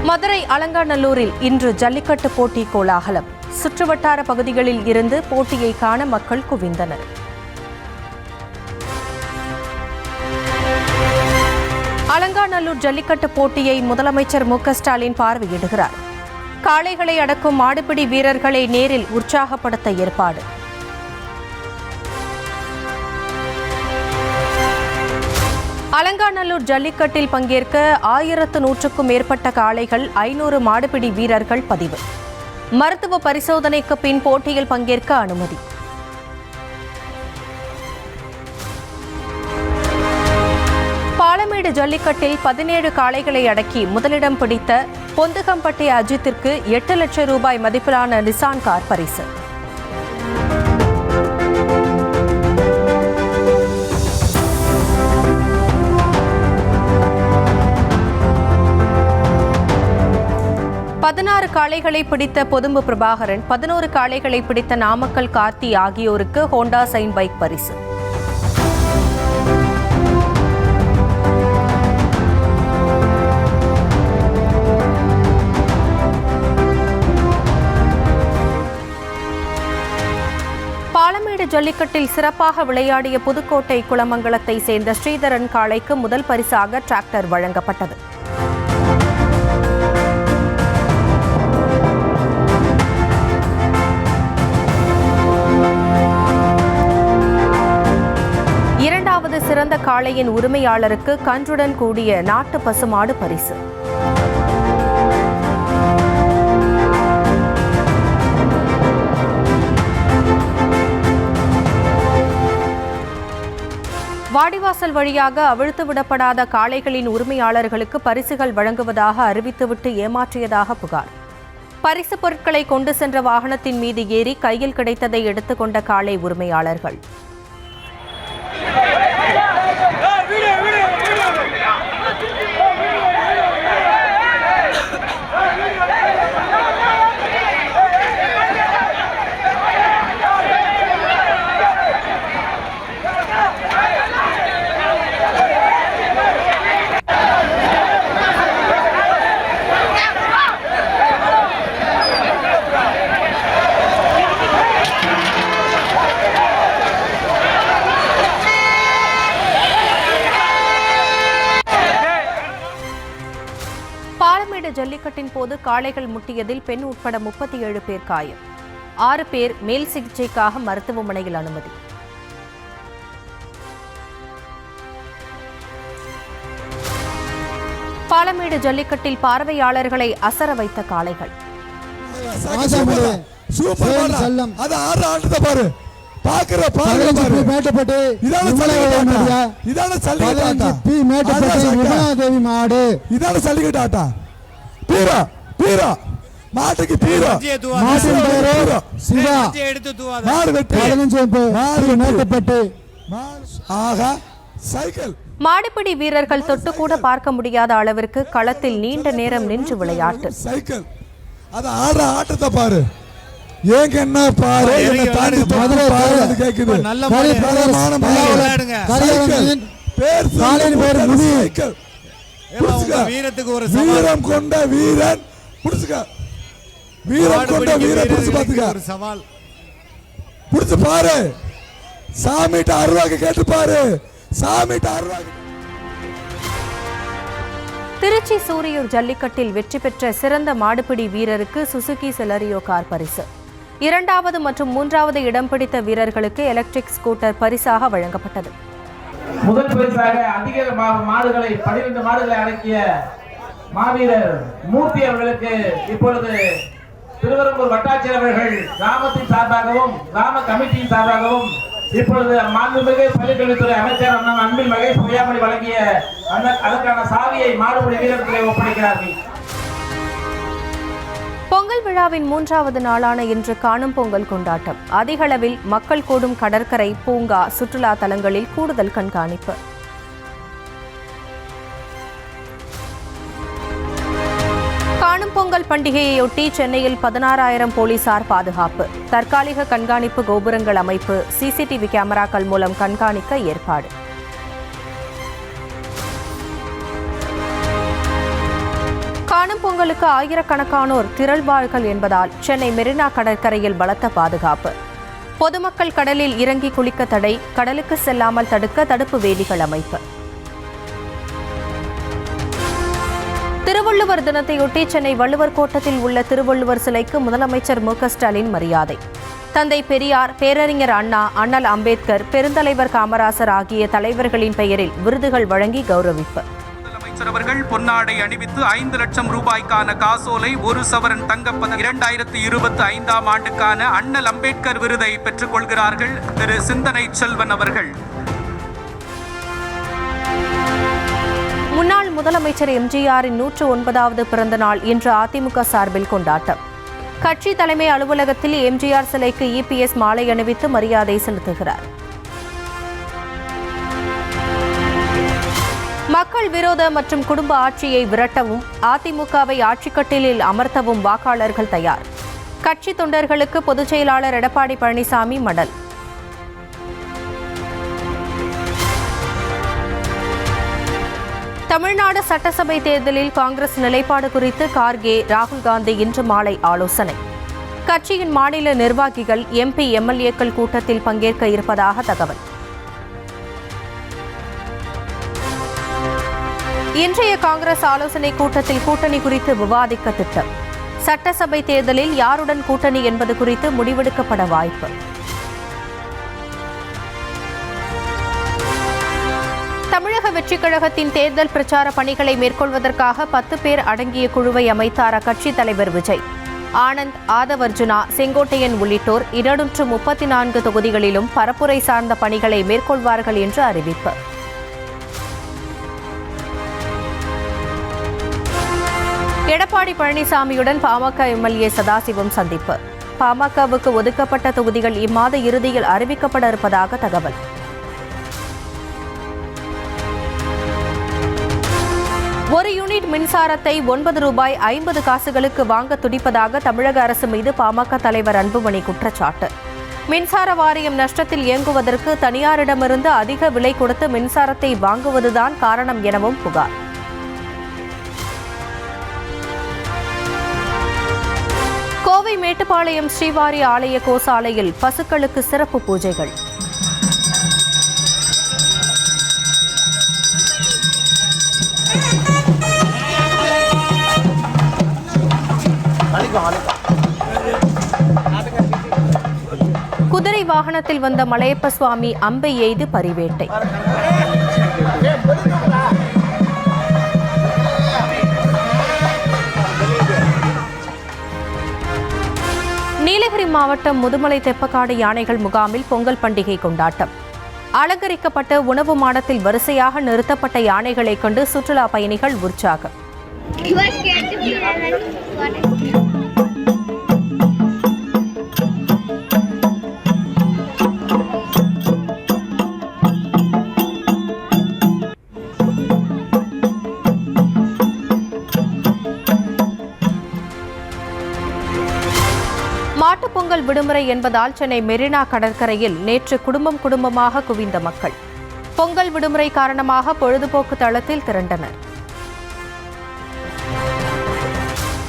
மதுரை அலங்காநல்லூரில் இன்று ஜல்லிக்கட்டு போட்டி கோலாகலம். சுற்றுவட்டார பகுதிகளில் இருந்து போட்டியை காண மக்கள் குவிந்தனர். அலங்காநல்லூர் ஜல்லிக்கட்டு போட்டியை முதலமைச்சர் மு.க.ஸ்டாலின் பார்வையிடுகிறார். காளைகளை அடக்கும் மாடுபிடி வீரர்களை நேரில் உற்சாகப்படுத்த ஏற்பாடு. அலங்காநல்லூர் ஜல்லிக்கட்டில் பங்கேற்க 1100க்கும் மேற்பட்ட காளைகள், 500 மாடுபிடி வீரர்கள் பதிவு. மருத்துவ பரிசோதனைக்கு பின் போட்டியில் பங்கேற்க அனுமதி. பாலமேடு ஜல்லிக்கட்டில் 17 காளைகளை அடக்கி முதலிடம் பிடித்த பொந்துகம்பட்டி அஜித்திற்கு 8 லட்சம் ரூபாய் மதிப்பிலான நிசான் கார் பரிசு. பதினாறு காளைகளை பிடித்த பொதும்பு பிரபாகரன், 11 காளைகளை பிடித்த நாமக்கல் கார்த்தி ஆகியோருக்கு ஹோண்டா சைன் பைக் பரிசு. பாலமேடு ஜல்லிக்கட்டில் சிறப்பாக விளையாடிய புதுக்கோட்டை குளமங்கலத்தை சேர்ந்த ஸ்ரீதரன் காளைக்கு முதல் பரிசாக டிராக்டர் வழங்கப்பட்டது. இரண்டாவது சிறந்த காளையின் உரிமையாளருக்கு கன்றுடன் கூடிய நாட்டு பசுமாடு பரிசு. வாடிவாசல் வழியாக அவிழ்த்து விடப்படாத காளைகளின் உரிமையாளர்களுக்கு பரிசுகள் வழங்குவதாக அறிவித்துவிட்டு ஏமாற்றியதாக புகார். பரிசு பொருட்களை கொண்டு சென்ற வாகனத்தின் மீது ஏறி கையில் கிடைத்ததை எடுத்துக்கொண்ட காளை உரிமையாளர்கள். பாலமேடு ஜல்லிக்கட்டின் போது காளைகள் முட்டியதில் பெண் உட்பட 37 பேர் காயம். 6 பேர் மேல் சிகிச்சைக்காக மருத்துவமனையில் அனுமதி. பாலமேடு ஜல்லிக்கட்டில் பார்வையாளர்களை அசர வைத்த காளைகள். மாடுபிடி வீரர்கள் தொட்டு கூட பார்க்க முடியாத அளவிற்கு களத்தில் நீண்ட நேரம் நின்று விளையாட்டு. ஆட்டத்தை பாரு, ஏங்க என்ன பாரு, வீரத்துக்கு ஒரு வீரம் கொண்ட வீரன் வீரம் கொண்ட வீரன் ஒரு சவால் புடிச்சு பாரு. சாமிட்ட அருவாக்கு கேட்டு பாரு, சாமிட்ட அருவாக்கு. திருச்சி சூரியூர் ஜல்லிக்கட்டில் வெற்றி பெற்ற சிறந்த மாடுபிடி வீரருக்கு சுசுகி செலரியோ கார் பரிசு. 2வது மற்றும் 3வது இடம் பிடித்த வீரர்களுக்கு எலக்ட்ரிக் ஸ்கூட்டர் பரிசாக வழங்கப்பட்டது. முதல் பரிசாக அதிக மாடுகளை 12 மாடுகளை அடக்கிய மாவீரர் மூர்த்தி அவர்களுக்கு இப்பொழுது திருவரம்பூர் வட்டாட்சியர் அவர்கள் கிராமத்தின் சார்பாகவும் கிராம கமிட்டியின் சார்பாகவும் இப்பொழுது மாண்புமிகு பள்ளிக்கல்வித்துறை அமைச்சர் அண்ணன் அன்பில் மகேஷ் பொய்யாமொழி வழங்கிய அதற்கான சாவியை மாடுபிடி வீரர்களை ஒப்படைக்கிறார்கள். பொங்கல் விழாவின் 3வது நாளான இன்று காணும் பொங்கல் கொண்டாட்டம். அதிகளவில் மக்கள் கூடும் கடற்கரை, பூங்கா, சுற்றுலா தலங்களில் கூடுதல் கண்காணிப்பு. காணும் பொங்கல் பண்டிகையையொட்டி சென்னையில் 16,000 போலீசார் பாதுகாப்பு. தற்காலிக கண்காணிப்பு கோபுரங்கள் அமைப்பு, சிசிடிவி கேமராக்கள் மூலம் கண்காணிக்க ஏற்பாடு. காணும் பொங்கலுக்கு ஆயிரக்கணக்கானோர் திரள்வார்கள் என்பதால் சென்னை மெரினா கடற்கரையில் பலத்த பாதுகாப்பு. பொதுமக்கள் கடலில் இறங்கி குளிக்க தடை, கடலுக்கு செல்லாமல் தடுக்க தடுப்பு வேலிகள் அமைப்பு. திருவள்ளுவர் தினத்தையொட்டி சென்னை வள்ளுவர் கோட்டத்தில் உள்ள திருவள்ளுவர் சிலைக்கு முதலமைச்சர் மு.க.ஸ்டாலின் மரியாதை. தந்தை பெரியார், பேரறிஞர் அண்ணா, அண்ணல் அம்பேத்கர், பெருந்தலைவர் காமராசர் ஆகிய தலைவர்களின் பெயரில் விருதுகள் வழங்கி கௌரவிப்பு. முதலமைச்சர் அவர்கள் பொன்னாடை அணிவித்து 5 லட்சம் ரூபாய்க்கான காசோலை, 1 சவரன் தங்கப்பதக்கம், 2025ஆம் ஆண்டுக்கான அண்ணல் அம்பேத்கர் விருதை பெற்றுக் கொள்கிறார்கள் திரு சிந்தனை செல்வன் அவர்கள். முன்னாள் முதலமைச்சர் எம்ஜிஆரின் 109வது பிறந்த நாள் இன்று அதிமுக சார்பில் கொண்டாட்டம். கட்சி தலைமை அலுவலகத்தில் எம்ஜிஆர் சிலைக்கு இபிஎஸ் மாலை அணிவித்து மரியாதை செலுத்துகிறார். மக்கள் விரோத மற்றும் குடும்ப ஆட்சியை விரட்டவும் அதிமுகவை ஆட்சிக்கட்டிலில் அமர்த்தவும் வாக்காளர்கள் தயார். கட்சி தொண்டர்களுக்கு பொதுச் செயலாளர் எடப்பாடி பழனிசாமி மடல். தமிழ்நாடு சட்டசபை தேர்தலில் காங்கிரஸ் நிலைப்பாடு குறித்து கார்கே, ராகுல் காந்தி இன்று மாலை ஆலோசனை. கட்சியின் மாநில நிர்வாகிகள், எம்பி, எம்எல்ஏக்கள் கூட்டத்தில் பங்கேற்க இருப்பதாக தகவல். இன்றைய காங்கிரஸ் ஆலோசனை கூட்டத்தில் கூட்டணி குறித்து விவாதிக்க திட்டம். சட்டசபை தேர்தலில் யாருடன் கூட்டணி என்பது குறித்து முடிவெடுக்கப்பட வாய்ப்பு. தமிழக வெற்றிக் கழகத்தின் தேர்தல் பிரச்சார பணிகளை மேற்கொள்வதற்காக 10 பேர் அடங்கிய குழுவை அமைத்தார் அக்கட்சித் தலைவர் விஜய். ஆனந்த், ஆதவர்ஜுனா, செங்கோட்டையன் உள்ளிட்டோர் 234 தொகுதிகளிலும் பரப்புரை சார்ந்த பணிகளை மேற்கொள்வார்கள் என்று அறிவிப்பு. எடப்பாடி பழனிசாமியுடன் பாமக எம்எல்ஏ சதாசிவம் சந்திப்பு. பாமகவுக்கு ஒதுக்கப்பட்ட தொகுதிகள் இம்மாத இறுதியில் அறிவிக்கப்பட இருப்பதாக தகவல். ஒரு யூனிட் மின்சாரத்தை 9 ரூபாய் 50 காசுகளுக்கு வாங்க துடிப்பதாக தமிழக அரசு மீது பாமக தலைவர் அன்புமணி குற்றச்சாட்டு. மின்சார வாரியம் நஷ்டத்தில் இயங்குவதற்கு தனியாரிடமிருந்து அதிக விலை கொடுத்து மின்சாரத்தை வாங்குவதுதான் காரணம் எனவும் புகார். கோவை மேட்டுப்பாளையம் ஸ்ரீவாரி ஆலய கோசாலையில் பசுக்களுக்கு சிறப்பு பூஜைகள். குதிரை வாகனத்தில் வந்த மலையப்ப சுவாமி அம்பை எய்து பரிவேட்டை. நீலகிரி மாவட்டம் முதுமலை தெப்பக்காடு யானைகள் முகாமில் பொங்கல் பண்டிகை கொண்டாட்டம். அலங்கரிக்கப்பட்ட உணவு மாடத்தில் வரிசையாக நிறுத்தப்பட்ட யானைகளை கண்டு சுற்றுலா பயணிகள் உற்சாகம். மாட்டுப்பொங்கல் விடுமுறை என்பதால் சென்னை மெரினா கடற்கரையில் நேற்று குடும்பமாக குவிந்த மக்கள் பொங்கல் விடுமுறை காரணமாக பொழுதுபோக்கு தளத்தில் திரண்டனர்.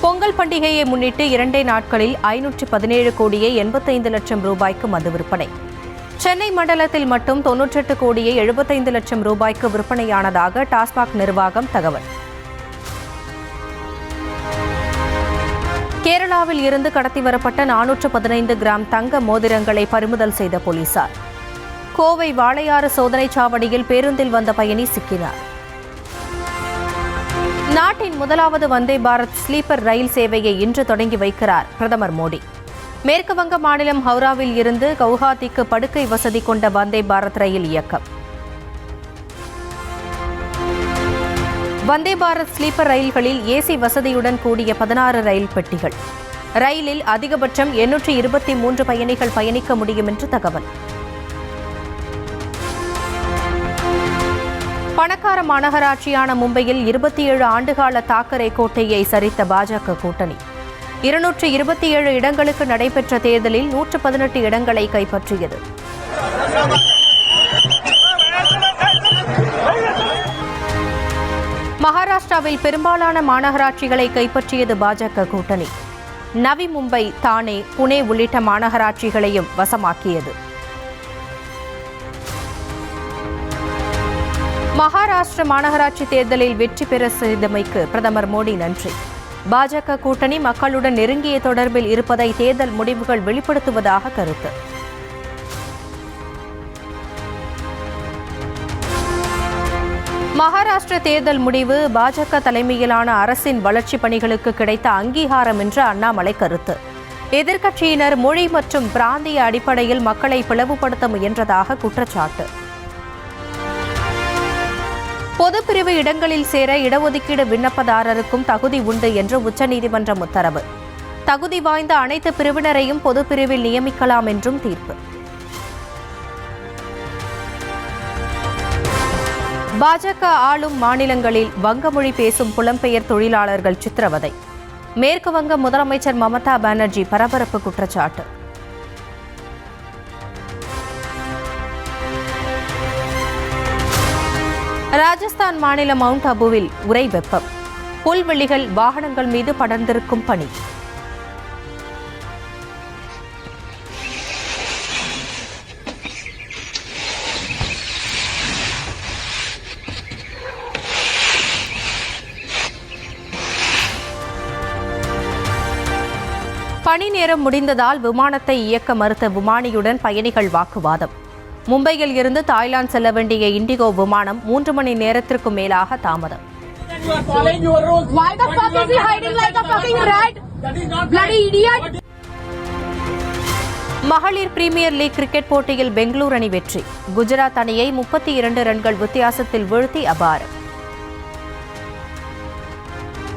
பொங்கல் பண்டிகையை முன்னிட்டு 2 நாட்களில் 517 கோடியே 85 லட்சம் ரூபாய்க்கு மது விற்பனை. சென்னை மண்டலத்தில் மட்டும் 98 கோடியே 75 லட்சம் ரூபாய்க்கு விற்பனையானதாக டாஸ்மாக் நிர்வாகம் தகவல். கேரளாவில் இருந்து கடத்தி வரப்பட்ட 415 கிராம் தங்க மோதிரங்களை பறிமுதல் செய்த போலீசார். கோவை வாளையாறு சோதனைச் சாவடியில் பேருந்தில் வந்த பயணி சிக்கினார். நாட்டின் முதலாவது வந்தே பாரத் ஸ்லீப்பர் ரயில் சேவையை இன்று தொடங்கி வைக்கிறார் பிரதமர் மோடி. மேற்கு வங்க மாநிலம் ஹவுராவில் இருந்து கவுஹாத்திக்கு படுக்கை வசதி கொண்ட வந்தே பாரத் ரயில் இயக்கம். வந்தே பாரத் ஸ்லீப்பர் ரயில்களில் ஏசி வசதியுடன் கூடிய 16 ரயில் பெட்டிகள். ரயிலில் அதிகபட்சம் 823 பயணிகள் பயணிக்க முடியும் என்று தகவல். பணக்கார மாநகராட்சியான மும்பையில் 27 ஆண்டுகால தாக்கரே கோட்டையை சரித்த பாஜக கூட்டணி 227 இடங்களுக்கு நடைபெற்ற தேர்தலில் 118 இடங்களை கைப்பற்றியது. மகாராஷ்டிராவில் பெரும்பாலான மாநகராட்சிகளை கைப்பற்றியது பாஜக கூட்டணி. நவி மும்பை, தானே, புனே உள்ளிட்ட மாநகராட்சிகளையும் வசமாக்கியது. மகாராஷ்டிர மாநகராட்சி தேர்தலில் வெற்றி பெற செய்தமைக்கு பிரதமர் மோடி நன்றி. பாஜக கூட்டணி மக்களுடன் நெருங்கிய தொடர்பில் இருப்பதை தேர்தல் முடிவுகள் வெளிப்படுத்துவதாக கருத்து. மகாராஷ்டிர தேர்தல் முடிவு பாஜக தலைமையிலான அரசின் வளர்ச்சிப் பணிகளுக்கு கிடைத்த அங்கீகாரம் என்று அண்ணாமலை கருத்து. எதிர்க்கட்சியினர் மொழி மற்றும் பிராந்திய அடிப்படையில் மக்களை பிளவுபடுத்த முயன்றதாக குற்றச்சாட்டு. பொதுப்பிரிவு இடங்களில் சேர இடஒதுக்கீடு விண்ணப்பதாரருக்கும் தகுதி உண்டு என்று உச்சநீதிமன்றம் உத்தரவு. தகுதி வாய்ந்த அனைத்து பிரிவினரையும் பொதுப்பிரிவில் நியமிக்கலாம் என்றும் தீர்ப்பு. பாஜக ஆளும் மாநிலங்களில் வங்கமொழி பேசும் புலம்பெயர் தொழிலாளர்கள் சித்திரவதை. மேற்கு வங்க முதலமைச்சர் மமதா பானர்ஜி பரபரப்பு குற்றச்சாட்டு. ராஜஸ்தான் மாநிலம் மவுண்ட் அபுவில் உறை வெப்பம். புல்வெளிகள், வாகனங்கள் மீது படர்ந்திருக்கும் பனி. பணி நேரம் முடிந்ததால் விமானத்தை இயக்க மறுத்த விமானியுடன் பயணிகள் வாக்குவாதம். மும்பையில் இருந்து தாய்லாந்து செல்ல வேண்டிய இண்டிகோ விமானம் 3 மணி நேரத்திற்கு மேலாக தாமதம். மகளிர் பிரீமியர் லீக் கிரிக்கெட் போட்டியில் பெங்களூரு அணி வெற்றி. குஜராத் அணியை 32 ரன்கள் வித்தியாசத்தில் வீழ்த்தி அபாரம்.